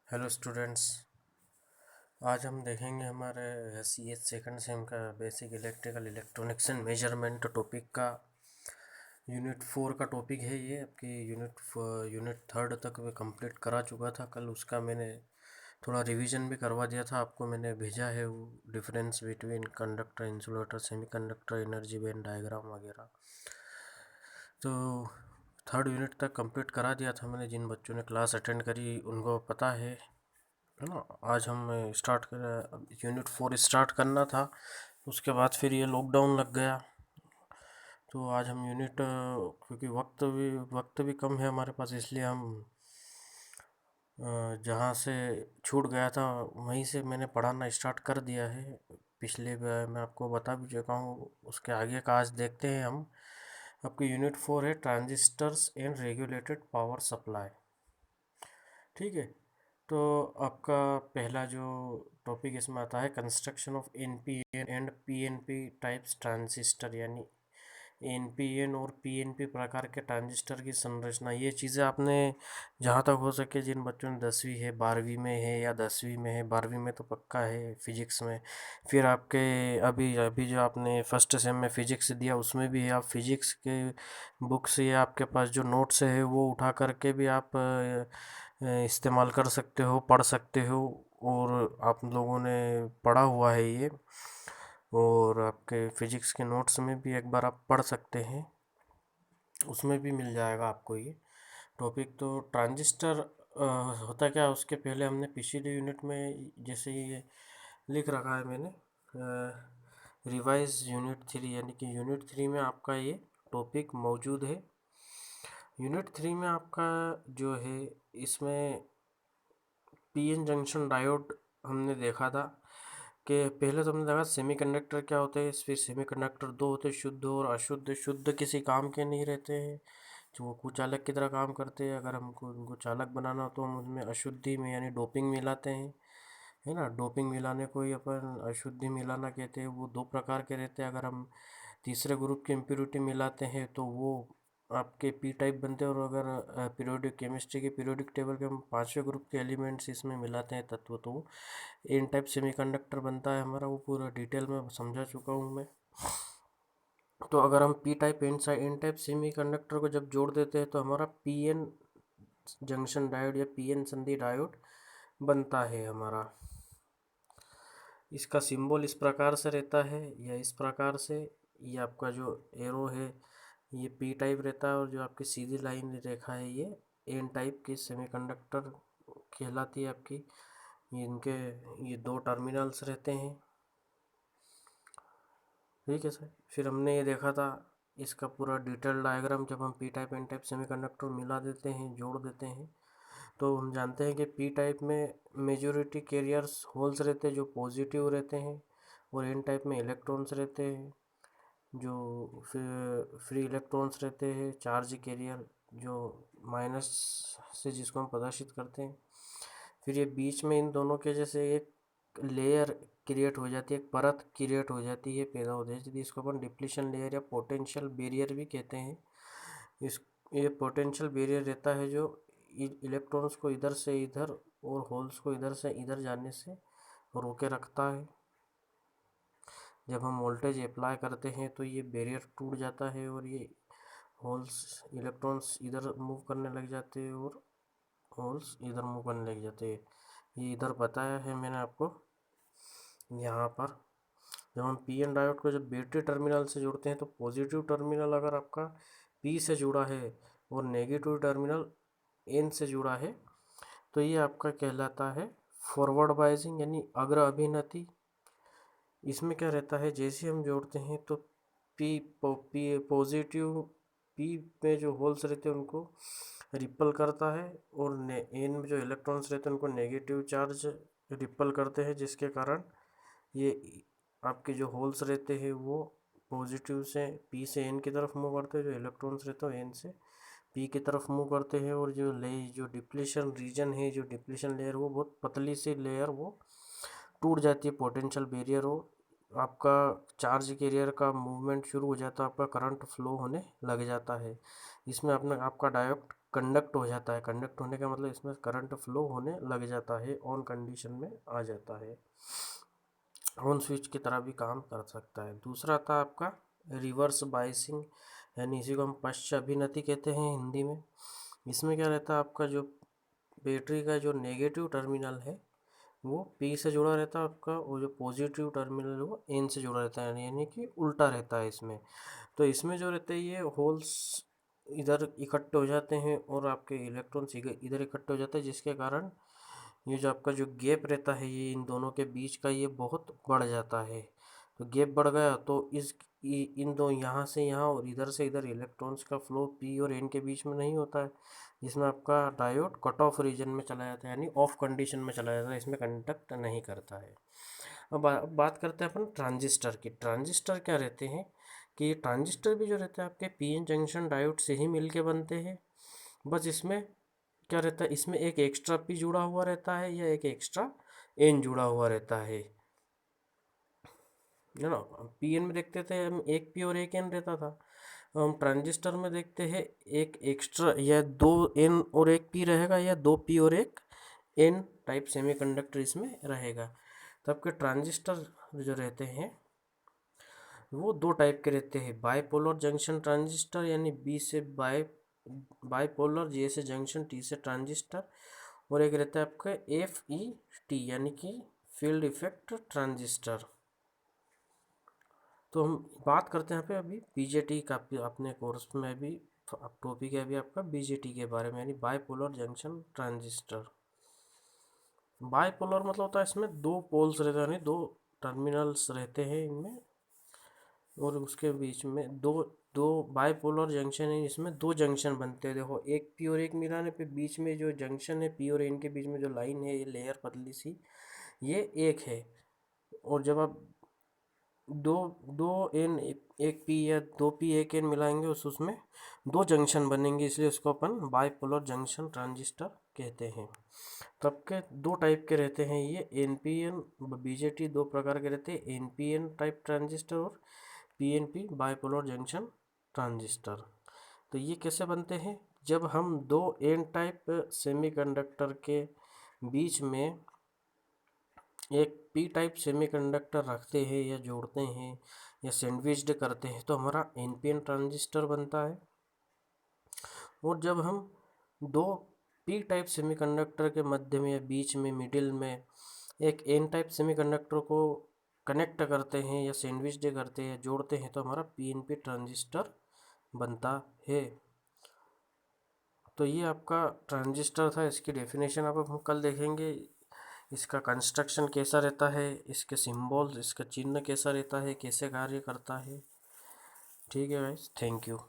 Hello students. आज हम देखेंगे हमारे सी एच सेकेंड सेम का basic electrical electronics and measurement topic का यूनिट 4 का टॉपिक है। ये आपकी यूनिट थर्ड तक मैं कंप्लीट करा चुका था कल। उसका मैंने थोड़ा रिवीजन भी करवा दिया था आपको, मैंने भेजा है वो difference between conductor, insulator, semiconductor, energy band diagram वगैरह। तो थर्ड यूनिट तक कंप्लीट करा दिया था मैंने। जिन बच्चों ने क्लास अटेंड करी उनको पता है ना। आज हम स्टार्ट कर यूनिट 4 स्टार्ट करना था, उसके बाद फिर ये लॉकडाउन लग गया। तो आज हम क्योंकि वक्त भी कम है हमारे पास, इसलिए हम जहाँ से छूट गया था वहीं से मैंने पढ़ाना स्टार्ट कर दिया है। पिछले बार मैं आपको बता भी चुका हूँ। उसके आगे का आज देखते हैं हम। आपकी यूनिट 4 है transistors and regulated power supply. ठीक है। तो आपका पहला जो टॉपिक इसमें आता है construction of NPN and PNP types transistor, यानी एनपीएन और पीएनपी प्रकार के ट्रांजिस्टर की संरचना। ये चीज़ें आपने जहाँ तक हो सके, जिन बच्चों ने 10वीं है, 12वीं में है या 10वीं में है, 12वीं में तो पक्का है फिजिक्स में। फिर आपके अभी अभी जो आपने फर्स्ट सेम में फिजिक्स दिया उसमें भी है। आप फिजिक्स के बुक्स या आपके पास जो नोट्स है वो उठा करके भी आप इस्तेमाल कर सकते हो, पढ़ सकते हो। और आप लोगों ने पढ़ा हुआ है ये, और आपके फिजिक्स के नोट्स में भी एक बार आप पढ़ सकते हैं, उसमें भी मिल जाएगा आपको ये टॉपिक। तो ट्रांजिस्टर होता क्या है, उसके पहले हमने पिछले यूनिट में जैसे ये लिख रखा है मैंने, रिवाइज यूनिट 3, यानी कि यूनिट 3 में आपका ये टॉपिक मौजूद है। यूनिट 3 में आपका जो है, इसमें पीएन जंक्शन डायोड हमने देखा था। कि पहले तो हमने देखा सेमीकंडक्टर क्या होते हैं, फिर सेमीकंडक्टर दो होते हैं, शुद्ध और अशुद्ध। शुद्ध किसी काम के नहीं रहते हैं, जो वो कुचालक की तरह काम करते हैं। अगर हमको उनको चालक बनाना हो तो हम उसमें अशुद्धि में यानी डोपिंग मिलाते हैं, है ना। डोपिंग मिलाने को ही अपन अशुद्धि मिलाना कहते हैं। वो दो प्रकार के रहते हैं। अगर हम तीसरे ग्रुप की इम्प्योरिटी मिलाते हैं तो वो आपके पी टाइप बनते हैं। और अगर पीरियोडिक केमिस्ट्री के पीरियोडिक टेबल के हम पांचवें ग्रुप के एलिमेंट्स इसमें मिलाते हैं तत्व, तो एन टाइप सेमीकंडक्टर बनता है हमारा। वो पूरा डिटेल में समझा चुका हूँ मैं। तो अगर हम P type N type semiconductor को जब जोड़ देते हैं तो हमारा पीएन जंक्शन डायोड या पीएन संधि डायोड बनता है हमारा। इसका सिंबल इस प्रकार से रहता है या इस प्रकार से। ये आपका जो एरो है ये पी टाइप रहता है, और जो आपकी सीधी लाइन रेखा है ये एन टाइप की सेमीकंडक्टर कहलाती है आपकी। इनके ये दो टर्मिनल्स रहते हैं। ठीक है सर। फिर हमने ये देखा था इसका पूरा डिटेल डायग्राम, जब हम P type N type semiconductor मिला देते हैं, जोड़ देते हैं, तो हम जानते हैं कि पी टाइप में मेजॉरिटी कैरियर्स होल्स रहते हैं जो पॉजिटिव रहते हैं, और एन टाइप में इलेक्ट्रॉन्स रहते हैं जो फ्री इलेक्ट्रॉन्स रहते हैं, चार्ज कैरियर जो माइनस से जिसको हम प्रदर्शित करते हैं। फिर ये बीच में इन दोनों के जैसे एक लेयर क्रिएट हो जाती है, एक परत क्रिएट हो जाती है, पैदा हो जाती है। इसको अपन डिप्लीशन लेयर या पोटेंशियल बैरियर भी कहते हैं। इस ये पोटेंशियल बैरियर रहता है जो इलेक्ट्रॉन्स को इधर से इधर और होल्स को इधर से इधर जाने से रोके रखता है। जब हम वोल्टेज अप्लाई करते हैं तो ये बैरियर टूट जाता है, और ये होल्स इलेक्ट्रॉन्स इधर मूव करने लग जाते हैं और होल्स इधर मूव करने लग जाते हैं। ये इधर बताया है मैंने आपको यहाँ पर। जब हम पी एन डायोड को जब बैटरी टर्मिनल से जोड़ते हैं तो पॉजिटिव टर्मिनल अगर आपका पी से जुड़ा है और नेगेटिव टर्मिनल एन से जुड़ा है तो ये आपका कहलाता है फॉरवर्ड बाइजिंग यानी अग्र अभिनति। इसमें क्या रहता है, जैसे हम जोड़ते हैं तो पी पॉजिटिव पी में जो होल्स रहते हैं उनको रिपल करता है, और एन में जो इलेक्ट्रॉन्स रहते हैं उनको नेगेटिव चार्ज रिपल करते हैं, जिसके कारण ये आपके जो होल्स रहते हैं वो पॉजिटिव से पी से एन की तरफ मूव करते हैं, जो इलेक्ट्रॉन्स रहते हैं एन से पी की तरफ मूव करते हैं। और जो डिप्लीशन रीजन है, जो डिप्लीशन लेयर, वो बहुत पतली सी लेयर वो टूट जाती है, पोटेंशियल बैरियर हो आपका चार्ज कैरियर का मूवमेंट शुरू हो जाता है, आपका करंट फ्लो होने लग जाता है। इसमें अपना आपका डायोड कंडक्ट हो जाता है। कंडक्ट होने का मतलब इसमें करंट फ्लो होने लग जाता है, ऑन कंडीशन में आ जाता है, ऑन स्विच की तरह भी काम कर सकता है। दूसरा था आपका रिवर्स बायसिंग, यानी इसी को हम पश्च अभिनति कहते हैं हिंदी में। इसमें क्या रहता है, आपका जो बैटरी का जो नेगेटिव टर्मिनल है वो पी से जुड़ा रहता है आपका, और जो पॉजिटिव टर्मिनल है वो एन से जुड़ा रहता है, यानी कि उल्टा रहता है इसमें। तो इसमें जो रहते हैं ये होल्स इधर इकट्ठे हो जाते हैं और आपके इलेक्ट्रॉन्स इधर इकट्ठे हो जाते हैं, जिसके कारण ये जो आपका जो गैप रहता है ये इन दोनों के बीच का ये बहुत बढ़ जाता है। तो गैप बढ़ गया तो इन दो यहाँ से यहाँ और इधर से इधर इलेक्ट्रॉन्स का फ्लो पी और एन के बीच में नहीं होता है, जिसमें आपका डायोड कट ऑफ रीजन में चला जाता है, यानी ऑफ कंडीशन में चला जाता है, इसमें कंडक्ट नहीं करता है। अब बात करते हैं अपन ट्रांजिस्टर की। ट्रांजिस्टर क्या रहते हैं कि ये ट्रांजिस्टर भी जो रहते हैं आपके पीएन जंक्शन डायोड से ही मिलके बनते हैं। बस इसमें क्या रहता है, इसमें एक एक्स्ट्रा पी जुड़ा हुआ रहता है या एक एक्स्ट्रा एन जुड़ा हुआ रहता है ना। पीएन में देखते थे हम एक पी और एक एन रहता था, हम ट्रांजिस्टर में देखते हैं एक एक्स्ट्रा या दो एन और एक पी रहेगा, या दो पी और एक एन टाइप सेमीकंडक्टर इसमें रहेगा। तब के ट्रांजिस्टर जो रहते हैं वो दो टाइप के रहते हैं, बाईपोलर जंक्शन ट्रांजिस्टर, यानी बी से बाईपोलर, जे से जंक्शन, टी से ट्रांजिस्टर, और एक रहता है आपका एफ ई टी, यानी कि फील्ड इफेक्ट ट्रांजिस्टर। तो हम बात करते हैं यहाँ पे अभी बीजेटी का, अपने कोर्स में अभी टॉपिक है अभी आपका बीजेटी के बारे में, यानी बाईपोलर जंक्शन ट्रांजिस्टर। बाईपोलर मतलब होता है इसमें दो पोल्स रहते हैं, यानी दो टर्मिनल्स रहते हैं इनमें, और उसके बीच में दो दो बाईपोलर जंक्शन है, इसमें दो जंक्शन बनते हैं। देखो एक पी और एक मिलाने पे बीच में जो जंक्शन है पी और एन के बीच में जो लाइन है, ये लेयर पतली सी, ये एक है। और जब आप दो दो एन एक पी या दो पी एक एन मिलाएंगे उसमें दो जंक्शन बनेंगे, इसलिए उसको अपन बाईपोलर जंक्शन ट्रांजिस्टर कहते हैं। तब के दो टाइप के रहते हैं ये, एन पी एन बीजेटी दो प्रकार के रहते हैं, N P N type transistor और पीएनपी बाइपोलर जंक्शन ट्रांजिस्टर। तो ये कैसे बनते हैं, जब हम दो एन टाइप सेमीकंडक्टर के बीच में एक पी टाइप सेमीकंडक्टर रखते हैं या जोड़ते हैं या सैंडविच्ड करते हैं, तो हमारा एनपीएन ट्रांजिस्टर बनता है। और जब हम दो पी टाइप सेमीकंडक्टर के मध्य में या बीच में मिडिल में एक एन टाइप सेमीकंडक्टर को कनेक्ट करते हैं या सैंडविच डे करते हैं, जोड़ते हैं, तो हमारा पीएनपी ट्रांजिस्टर बनता है। तो ये आपका ट्रांजिस्टर था, इसकी डेफिनेशन आप हम कल देखेंगे। इसका कंस्ट्रक्शन कैसा रहता है, इसके सिंबल्स, इसका चिन्ह कैसा रहता है, कैसे कार्य करता है। ठीक है गाइस, थैंक यू।